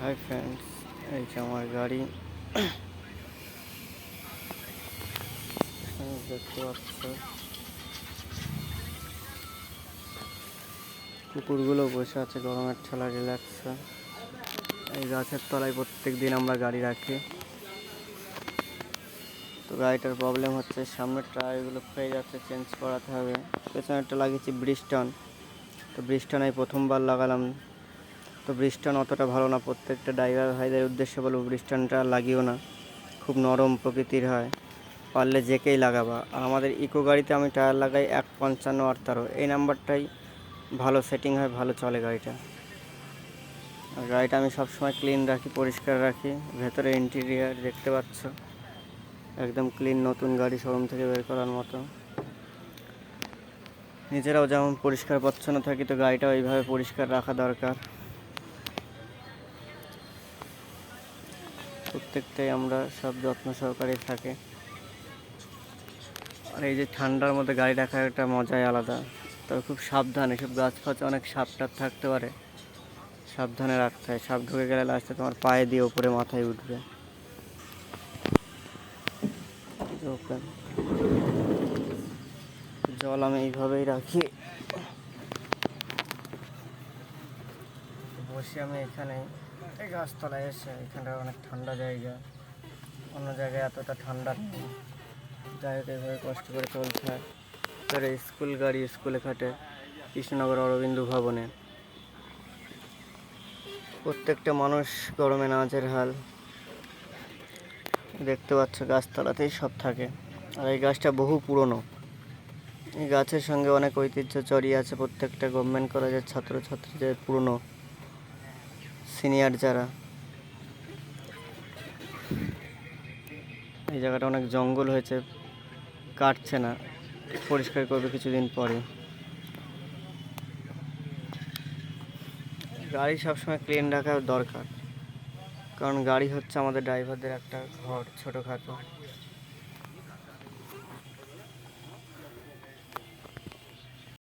Hi friends, এই যে আমার গাড়ি দেখতে পাচ্ছ। কুকুরগুলো বসে আছে গরমের ঠেলা রিল্যাক্সে। এই গাছের তলায় প্রত্যেক দিন আমরা গাড়ি রাখি। তো গাড়িটার প্রবলেম হচ্ছে, সামনের টায়ারগুলো ক্ষয়ে যাচ্ছে, চেঞ্জ করাতে হবে। পেছনেরটা লাগিয়েছি ব্রিজস্টোন। তো ব্রিজস্টোন এই প্রথমবার লাগালাম। তো ব্রিজস্টোন অতটা ভালো না, প্রত্যেকটা ড্রাইভার ভাইদের উদ্দেশ্যে বলবো ব্রিজস্টোনটা লাগিও না, খুব নরম প্রকৃতির হয়, পারলে জেকেই লাগাবা। আর আমাদের ইকো গাড়িতে আমি টায়ার লাগাই 155/18, এই নাম্বারটাই ভালো সেটিং হয়, ভালো চলে গাড়িটা। আর গাড়িটা আমি সবসময় ক্লিন রাখি, পরিষ্কার রাখি। ভেতরে ইন্টেরিয়ার দেখতে পাচ্ছ, একদম ক্লিন, নতুন গাড়ি শোরুম থেকে বের করার মতো। নিজেরাও যেমন পরিষ্কার পরিচ্ছন্ন থাকি, তো গাড়িটাও এইভাবে পরিষ্কার রাখা দরকার। প্রত্যেকটাই আমরা সব যত্ন সহকারে থাকে। আর এই যে ঠান্ডার মধ্যে গাড়ি রাখার একটা মজাই আলাদা। তবে খুব সাবধান, এসব গাছ ফাছ অনেক সাপ টাপ থাকতে পারে, সাবধানে রাখতে হয়। সাপ ঢুকে গেলে লাস্টে তোমার পায়ে দিয়ে উপরে মাথায় উঠবে। জল আমি এইভাবেই রাখি, বসে আমি এখানে এই গাছতলায় এসে। এখানটা অনেক ঠান্ডা জায়গা, অন্য জায়গায় এতটা ঠান্ডা নেই। যাই হোক, এইভাবে কষ্ট করে চলতে হয়। তার স্কুল গাড়ি স্কুলে খাটে কৃষ্ণনগর অরবিন্দ ভবনে। প্রত্যেকটা মানুষ গরমে নাজের হাল। দেখতে পাচ্ছ গাছতলাতেই সব থাকে। আর এই গাছটা বহু পুরনো। এই গাছের সঙ্গে অনেক ঐতিহ্য জড়িয়ে আছে। প্রত্যেকটা গভর্নমেন্ট কলেজের ছাত্রছাত্রীদের পুরনো সিনিয়র যারা। এই জায়গাটা অনেক জঙ্গল হয়েছে, কাটছে না, পরিষ্কার করবে কিছুদিন পরে। গাড়ি সবসময় ক্লিন রাখা দরকার, কারণ গাড়ি হচ্ছে আমাদের ড্রাইভারদের একটা ঘর, ছোটোখাটো।